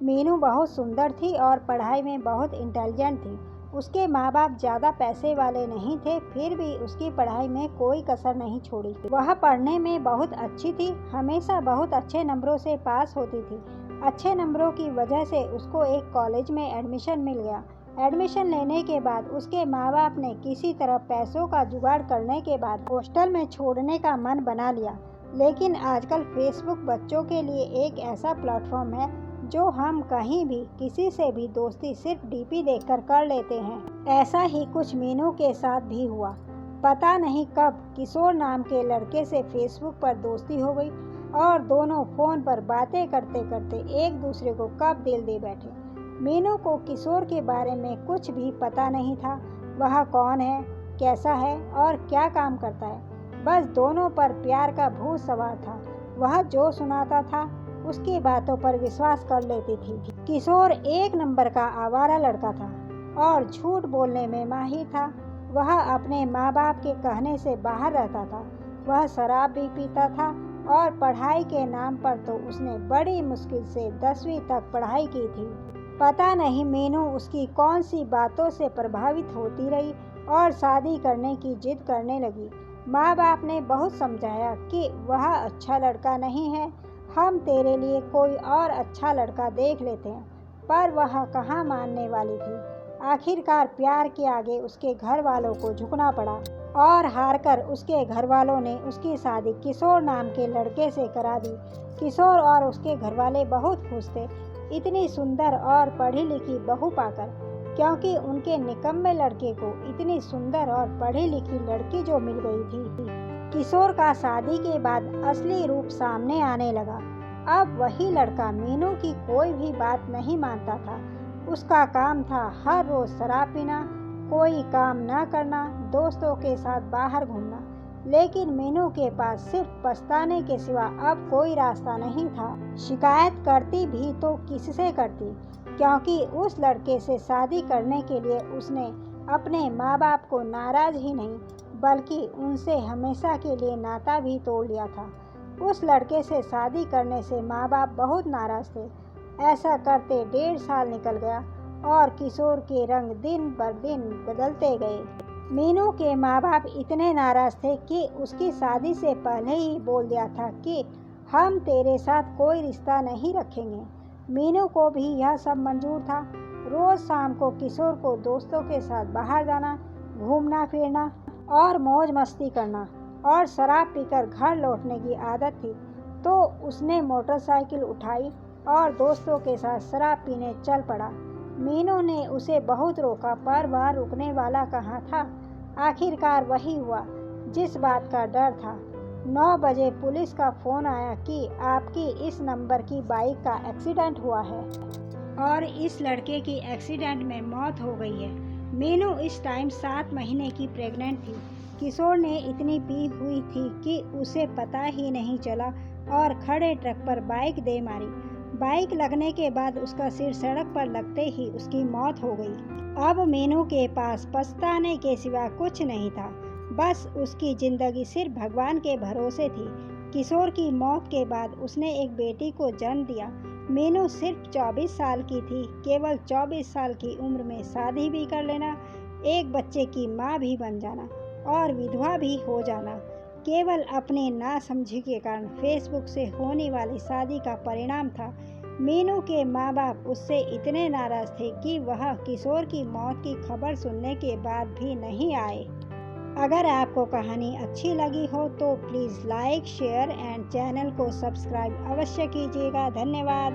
मीनू बहुत सुंदर थी और पढ़ाई में बहुत इंटेलिजेंट थी। उसके माँ बाप ज़्यादा पैसे वाले नहीं थे, फिर भी उसकी पढ़ाई में कोई कसर नहीं छोड़ी। वह पढ़ने में बहुत अच्छी थी, हमेशा बहुत अच्छे नंबरों से पास होती थी। अच्छे नंबरों की वजह से उसको एक कॉलेज में एडमिशन मिल गया। एडमिशन लेने के बाद उसके माँ बाप ने किसी तरह पैसों का जुगाड़ करने के बाद हॉस्टल में छोड़ने का मन बना लिया। लेकिन आजकल फेसबुक बच्चों के लिए एक ऐसा प्लेटफॉर्म है जो हम कहीं भी किसी से भी दोस्ती सिर्फ डीपी देखकर कर लेते हैं। ऐसा ही कुछ मीनू के साथ भी हुआ। पता नहीं कब किशोर नाम के लड़के से फेसबुक पर दोस्ती हो गई और दोनों फोन पर बातें करते करते एक दूसरे को कब दिल दे बैठे। मीनू को किशोर के बारे में कुछ भी पता नहीं था। वह कौन है, कैसा है और क्या काम करता है। बस दोनों पर प्यार का भूत सवार था। वह जो सुनाता था उसकी बातों पर विश्वास कर लेती थी। किशोर एक नंबर का आवारा लड़का था और झूठ बोलने में माहिर था। वह अपने माँ बाप के कहने से बाहर रहता था। वह शराब भी पीता था और पढ़ाई के नाम पर तो उसने बड़ी मुश्किल से 10वीं तक पढ़ाई की थी। पता नहीं मीनू उसकी कौन सी बातों से प्रभावित होती रही और शादी करने की जिद करने लगी। माँ बाप ने बहुत समझाया कि वह अच्छा लड़का नहीं है, हम तेरे लिए कोई और अच्छा लड़का देख लेते हैं, पर वह कहाँ मानने वाली थी। आखिरकार प्यार के आगे उसके घर वालों को झुकना पड़ा और हारकर उसके घर वालों ने उसकी शादी किशोर नाम के लड़के से करा दी। किशोर और उसके घर वाले बहुत खुश थे, इतनी सुंदर और पढ़ी लिखी बहू पाकर, क्योंकि उनके निकम्मे लड़के को इतनी सुंदर और पढ़ी लिखी लड़की जो मिल गई थी। किशोर का शादी के बाद असली रूप सामने आने लगा। अब वही लड़का मीनू की कोई भी बात नहीं मानता था। उसका काम था हर रोज शराब पीना, कोई काम ना करना, दोस्तों के साथ बाहर घूमना। लेकिन मीनू के पास सिर्फ पछताने के सिवा अब कोई रास्ता नहीं था। शिकायत करती भी तो किससे करती, क्योंकि उस लड़के से शादी करने के लिए उसने अपने माँ बाप को नाराज ही नहीं बल्कि उनसे हमेशा के लिए नाता भी तोड़ लिया था। उस लड़के से शादी करने से माँ बाप बहुत नाराज थे। ऐसा करते 1.5 साल निकल गया और किशोर के रंग दिन बर दिन बदलते गए। मीनू के माँ बाप इतने नाराज थे कि उसकी शादी से पहले ही बोल दिया था कि हम तेरे साथ कोई रिश्ता नहीं रखेंगे। मीनू को भी यह सब मंजूर था। रोज शाम को किशोर को दोस्तों के साथ बाहर जाना, घूमना फिरना और मौज मस्ती करना और शराब पीकर घर लौटने की आदत थी। तो उसने मोटरसाइकिल उठाई और दोस्तों के साथ शराब पीने चल पड़ा। मीनू ने उसे बहुत रोका, पर वह रुकने वाला कहाँ था। आखिरकार वही हुआ जिस बात का डर था। 9 बजे पुलिस का फोन आया कि आपकी इस नंबर की बाइक का एक्सीडेंट हुआ है और इस लड़के की एक्सीडेंट में मौत हो गई है। मीनू इस टाइम 7 महीने की प्रेग्नेंट थी। किशोर ने इतनी पी हुई थी कि उसे पता ही नहीं चला और खड़े ट्रक पर बाइक दे मारी। बाइक लगने के बाद उसका सिर सड़क पर लगते ही उसकी मौत हो गई। अब मीनू के पास पछताने के सिवा कुछ नहीं था। बस उसकी जिंदगी सिर्फ भगवान के भरोसे थी। किशोर की मौत के बाद उसने एक बेटी को जन्म दिया। मीनू सिर्फ 24 साल की थी। केवल 24 साल की उम्र में शादी भी कर लेना, एक बच्चे की माँ भी बन जाना और विधवा भी हो जाना, केवल अपनी नासमझी के कारण फेसबुक से होने वाली शादी का परिणाम था। मीनू के माँ बाप उससे इतने नाराज थे कि वह किशोर की मौत की खबर सुनने के बाद भी नहीं आए। अगर आपको कहानी अच्छी लगी हो तो please like, share and channel को सब्सक्राइब अवश्य कीजिएगा। धन्यवाद।